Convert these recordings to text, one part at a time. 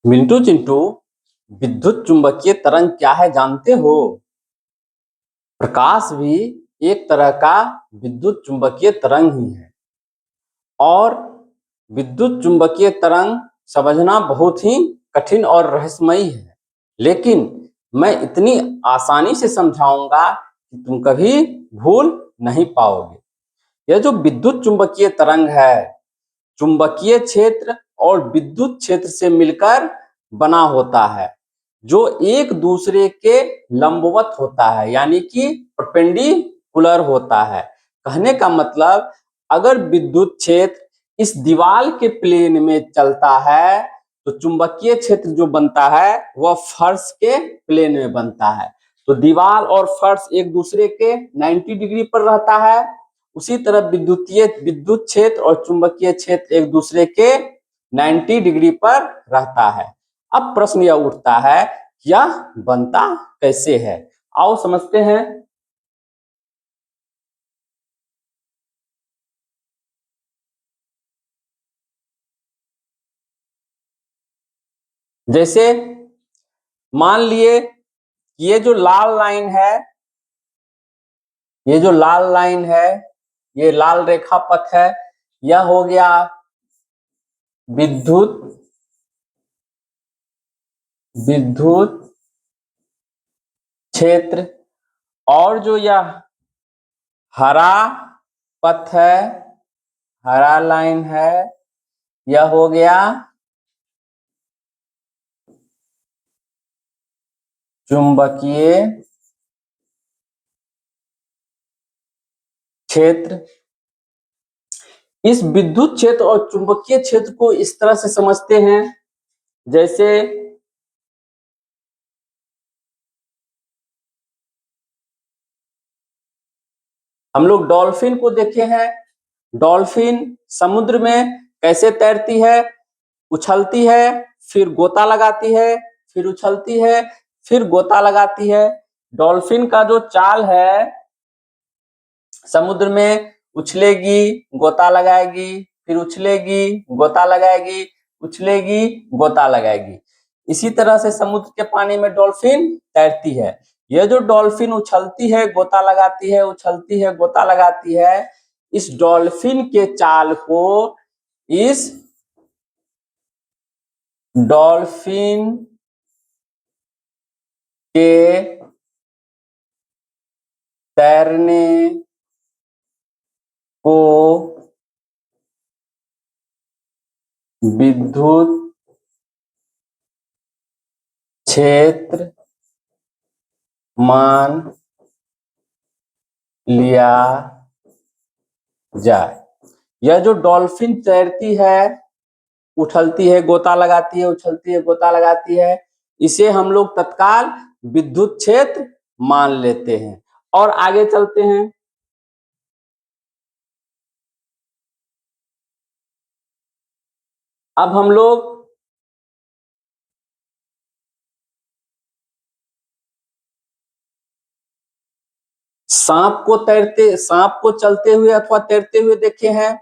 मिंटू चिंटू, विद्युत चुंबकीय तरंग क्या है जानते हो? प्रकाश भी एक तरह का विद्युत चुंबकीय तरंग ही है और विद्युत चुंबकीय तरंग समझना बहुत ही कठिन और रहस्यमयी है, लेकिन मैं इतनी आसानी से समझाऊंगा कि तुम कभी भूल नहीं पाओगे। यह जो विद्युत चुंबकीय तरंग है, चुंबकीय क्षेत्र और विद्युत क्षेत्र से मिलकर बना होता है, जो एक दूसरे के लंबवत होता है, यानी कि परपेंडिकुलर होता है। कहने का मतलब, अगर विद्युत क्षेत्र इस दीवार के प्लेन में चलता है तो चुंबकीय क्षेत्र जो बनता है वह फर्श के प्लेन में बनता है। तो दीवार और फर्श एक दूसरे के 90 डिग्री पर रहता है, उसी तरह विद्युत क्षेत्र और चुंबकीय क्षेत्र एक दूसरे के 90 डिग्री पर रहता है। अब प्रश्न यह उठता है, यह बनता कैसे है? आओ समझते हैं। जैसे मान लिए ये जो लाल लाइन है, ये जो लाल लाइन है, ये लाल रेखा पथ है, यह हो गया विद्युत विद्युत क्षेत्र। और जो यह हरा पथ है, हरा लाइन है, यह हो गया चुंबकीय क्षेत्र। इस विद्युत क्षेत्र और चुंबकीय क्षेत्र को इस तरह से समझते हैं, जैसे हम लोग डॉल्फिन को देखे हैं। डॉल्फिन समुद्र में कैसे तैरती है? उछलती है, फिर गोता लगाती है, फिर उछलती है, फिर गोता लगाती है। डॉल्फिन का जो चाल है, समुद्र में उछलेगी, गोता लगाएगी, फिर उछलेगी, गोता लगाएगी, उछलेगी, गोता लगाएगी। इसी तरह से समुद्र के पानी में डॉल्फिन तैरती है। यह जो डॉल्फिन उछलती है, गोता लगाती है, उछलती है, गोता लगाती है, इस डॉल्फिन के चाल को, इस डॉल्फिन के तैरने को विद्युत क्षेत्र मान लिया जाए। यह जो डॉल्फिन तैरती है, उछलती है, गोता लगाती है, उछलती है, गोता लगाती है, इसे हम लोग तत्काल विद्युत क्षेत्र मान लेते हैं। और आगे चलते हैं। अब हम लोग सांप को चलते हुए अथवा तैरते हुए देखे हैं,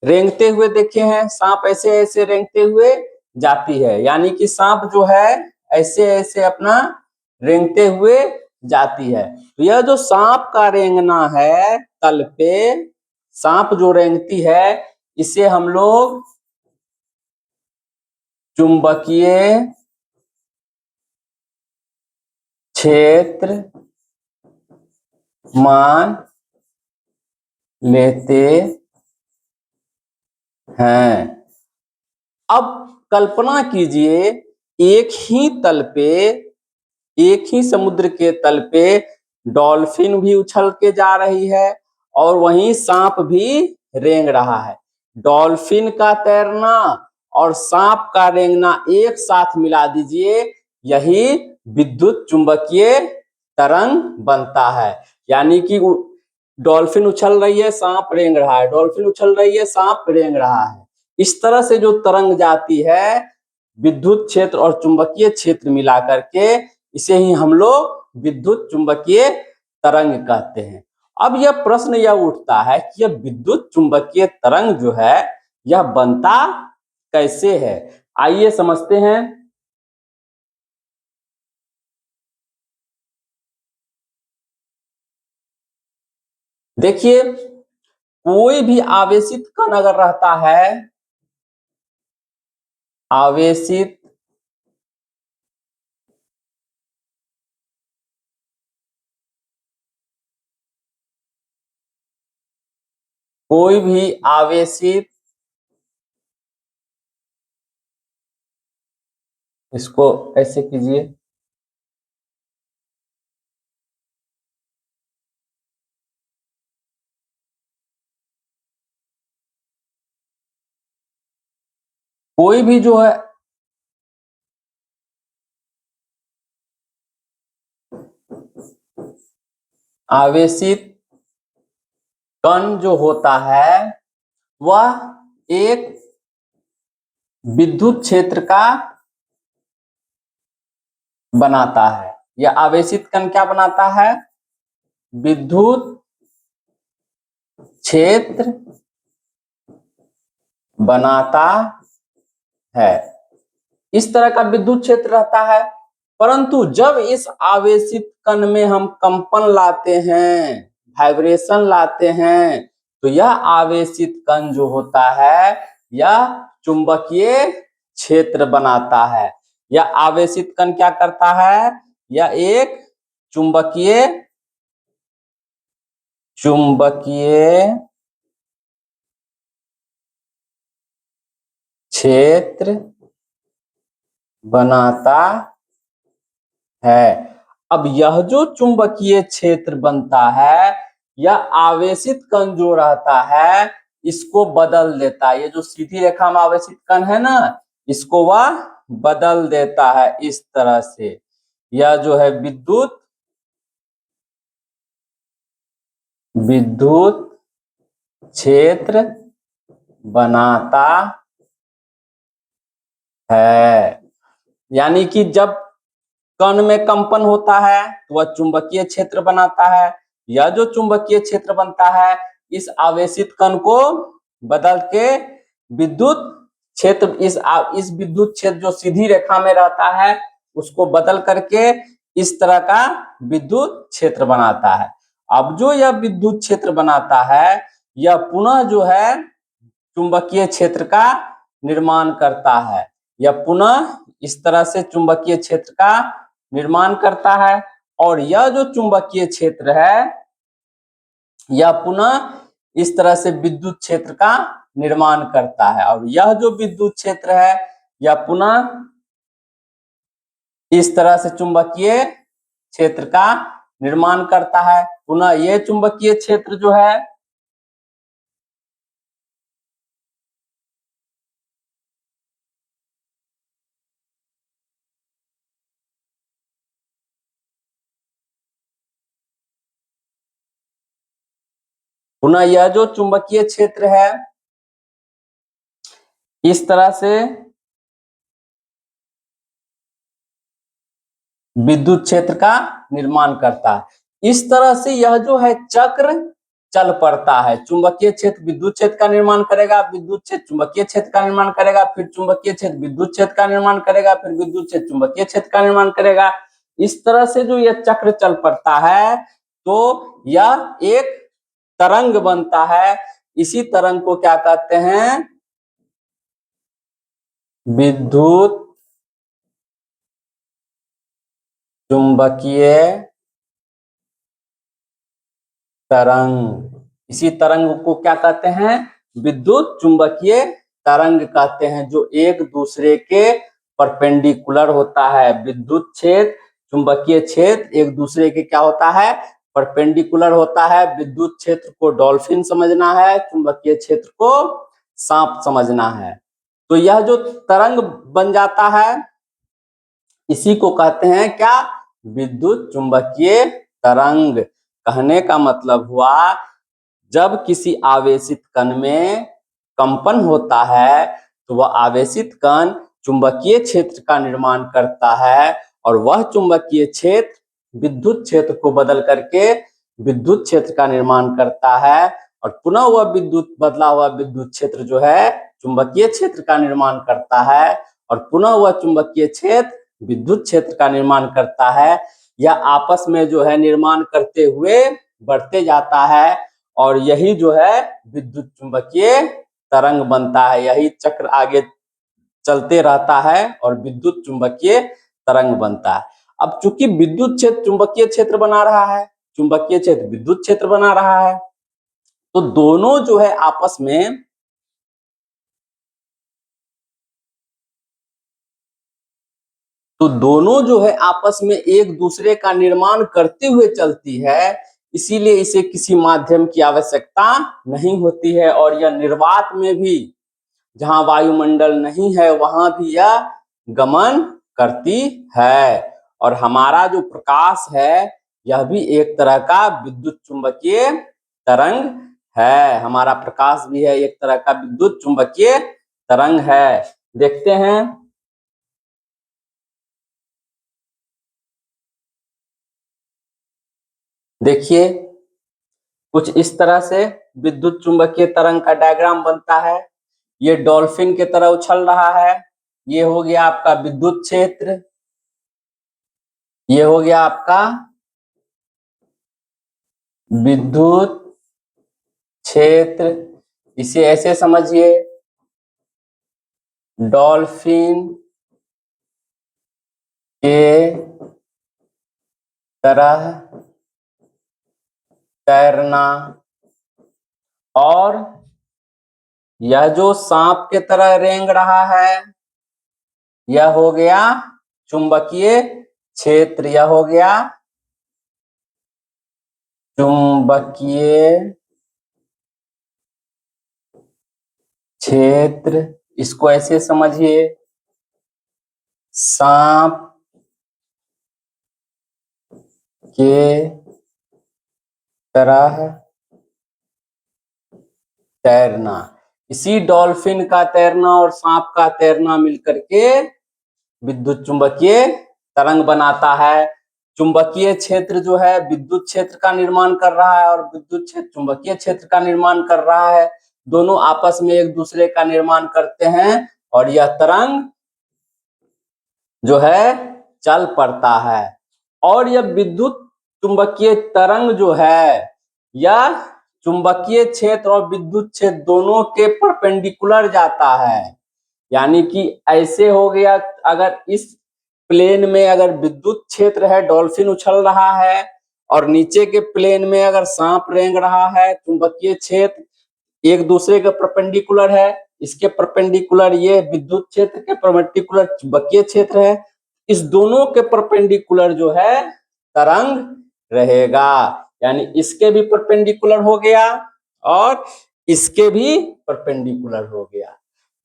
रेंगते हुए देखे हैं। सांप ऐसे ऐसे रेंगते हुए जाती है, यानी कि सांप जो है ऐसे ऐसे अपना रेंगते हुए जाती है। तो यह जो सांप का रेंगना है तल पे, सांप जो रेंगती है, इसे हम लोग चुंबकीय क्षेत्र मान लेते हैं। अब कल्पना कीजिए, एक ही तल पे, एक ही समुद्र के तल पे डॉल्फिन भी उछल के जा रही है और वहीं सांप भी रेंग रहा है। डॉल्फिन का तैरना और सांप का रेंगना एक साथ मिला दीजिए, यही विद्युत चुंबकीय तरंग बनता है। यानी कि डॉल्फिन उछल रही है, सांप रेंग रहा है, डॉल्फिन उछल रही है, सांप रेंग रहा है। इस तरह से जो तरंग जाती है, विद्युत क्षेत्र और चुंबकीय क्षेत्र मिला करके, इसे ही हम लोग विद्युत चुंबकीय तरंग कहते हैं। अब यह प्रश्न यह उठता है कि यह विद्युत चुंबकीय तरंग जो है, यह बनता कैसे है? आइए समझते हैं। देखिए, कोई भी आवेशित कण अगर रहता है, आवेशित कोई भी आवेशित, इसको ऐसे कीजिए, कोई भी जो है आवेशित कण जो होता है वह एक विद्युत क्षेत्र का बनाता है। यह आवेशित कण क्या बनाता है? विद्युत क्षेत्र बनाता है। इस तरह का विद्युत क्षेत्र रहता है। परंतु जब इस आवेशित कण में हम कंपन लाते हैं, वाइब्रेशन लाते हैं, तो यह आवेशित कण जो होता है यह चुंबकीय क्षेत्र बनाता है। यह आवेशित कण क्या करता है? यह एक चुंबकीय क्षेत्र बनाता है। अब यह जो चुंबकीय क्षेत्र बनता है, यह आवेशित कण जो रहता है इसको बदल देता है। ये जो सीधी रेखा में आवेशित कण है ना, इसको वह बदल देता है इस तरह से। यह जो है विद्युत क्षेत्र बनाता है। यानी कि जब कण में कंपन होता है तो वह चुंबकीय क्षेत्र बनाता है। यह जो चुंबकीय क्षेत्र बनता है इस आवेशित कण को बदल के विद्युत क्षेत्र, इस विद्युत क्षेत्र जो सीधी रेखा में रहता है उसको बदल करके इस तरह का विद्युत क्षेत्र बनाता है। अब जो यह विद्युत क्षेत्र बनाता है यह पुनः जो है चुंबकीय क्षेत्र का निर्माण करता है। यह पुनः इस तरह से चुंबकीय क्षेत्र का निर्माण करता है। और यह जो चुंबकीय क्षेत्र है यह पुनः इस तरह से विद्युत क्षेत्र का निर्माण करता है। और यह जो विद्युत क्षेत्र है यह पुनः इस तरह से चुंबकीय क्षेत्र का निर्माण करता है। पुनः यह चुंबकीय क्षेत्र जो है पुनः यह जो चुंबकीय क्षेत्र है इस तरह से विद्युत क्षेत्र का निर्माण करता है। इस तरह से यह जो है चक्र चल पड़ता है। चुंबकीय क्षेत्र विद्युत क्षेत्र का निर्माण करेगा, विद्युत क्षेत्र चुंबकीय क्षेत्र का निर्माण करेगा, फिर चुंबकीय क्षेत्र विद्युत क्षेत्र का निर्माण करेगा, फिर विद्युत क्षेत्र चुंबकीय क्षेत्र का निर्माण करेगा। इस तरह से जो यह चक्र चल पड़ता है तो यह एक तरंग बनता है। इसी तरंग को क्या कहते हैं? विद्युत चुंबकीय तरंग। इसी तरंग को क्या कहते हैं? विद्युत चुंबकीय तरंग कहते हैं, जो एक दूसरे के परपेंडिकुलर होता है। विद्युत क्षेत्र चुंबकीय क्षेत्र एक दूसरे के क्या होता है? परपेंडिकुलर होता है। विद्युत क्षेत्र को डॉल्फिन समझना है, चुंबकीय क्षेत्र को सांप समझना है। तो यह जो तरंग बन जाता है इसी को कहते हैं क्या? विद्युत चुंबकीय तरंग। कहने का मतलब हुआ जब किसी आवेशित कण में कंपन होता है तो वह आवेशित कण चुंबकीय क्षेत्र का निर्माण करता है और वह चुंबकीय क्षेत्र विद्युत क्षेत्र को बदल करके विद्युत क्षेत्र का निर्माण करता है और पुनः वह विद्युत बदला हुआ विद्युत क्षेत्र जो है चुंबकीय क्षेत्र का निर्माण करता है और पुनः वह चुंबकीय क्षेत्र विद्युत क्षेत्र का निर्माण करता है। यह आपस में जो है निर्माण करते हुए बढ़ते जाता है और यही जो है विद्युत चुंबकीय तरंग बनता है। यही चक्र आगे चलते रहता है और विद्युत चुंबकीय तरंग बनता है। अब चूंकि विद्युत क्षेत्र चुंबकीय क्षेत्र बना रहा है, चुंबकीय क्षेत्र विद्युत क्षेत्र बना रहा है, तो दोनों जो है आपस में एक दूसरे का निर्माण करते हुए चलती है, इसीलिए इसे किसी माध्यम की आवश्यकता नहीं होती है। और यह निर्वात में भी, जहां वायुमंडल नहीं है, वहां भी यह गमन करती है। और हमारा जो प्रकाश है, यह भी एक तरह का विद्युत चुंबकीय तरंग है। हमारा प्रकाश भी है एक तरह का विद्युत चुंबकीय तरंग है। देखते हैं, देखिए कुछ इस तरह से विद्युत चुंबकीय तरंग का डायग्राम बनता है। ये डॉल्फिन की तरह उछल रहा है। ये हो गया आपका विद्युत क्षेत्र, ये हो गया आपका विद्युत क्षेत्र। इसे ऐसे समझिए, डॉल्फिन के तरह तैरना। और यह जो सांप के तरह रेंग रहा है, यह हो गया चुंबकीय क्षेत्र। यह हो गया चुंबकीय क्षेत्र। इसको ऐसे समझिए, सांप के तरह तैरना। इसी डॉल्फिन का तैरना और सांप का तैरना मिलकर के विद्युत चुंबकीय तरंग बनाता है। चुंबकीय क्षेत्र जो है विद्युत क्षेत्र का निर्माण कर रहा है और विद्युत क्षेत्र चुंबकीय क्षेत्र का निर्माण कर रहा है। दोनों आपस में एक दूसरे का निर्माण करते हैं और यह तरंग जो है चल पड़ता है। और यह विद्युत चुंबकीय तरंग जो है, यह चुंबकीय क्षेत्र और विद्युत क्षेत्र दोनों के परपेंडिकुलर जाता है। यानी कि ऐसे हो गया, अगर इस प्लेन में अगर विद्युत क्षेत्र है, डॉल्फिन उछल रहा है, और नीचे के प्लेन में अगर सांप रेंग रहा है, चुंबकीय क्षेत्र एक दूसरे के परपेंडिकुलर है। इसके परपेंडिकुलर ये विद्युत क्षेत्र के परपेंडिकुलर चुंबकीय क्षेत्र है। इस दोनों के परपेंडिकुलर जो है तरंग रहेगा। यानी इसके भी परपेंडिकुलर हो गया और इसके भी परपेंडिकुलर हो गया।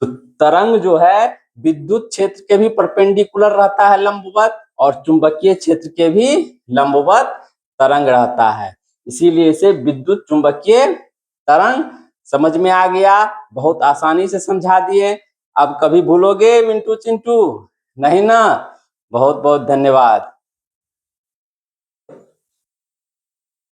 तो तरंग जो है विद्युत क्षेत्र के भी परपेंडिकुलर रहता है, लंबवत, और चुंबकीय क्षेत्र के भी लंबवत तरंग रहता है। इसीलिए इसे विद्युत चुंबकीय तरंग समझ में आ गया। बहुत आसानी से समझा दिए। अब कभी भूलोगे मिंटू चिंटू? नहीं ना। बहुत बहुत धन्यवाद।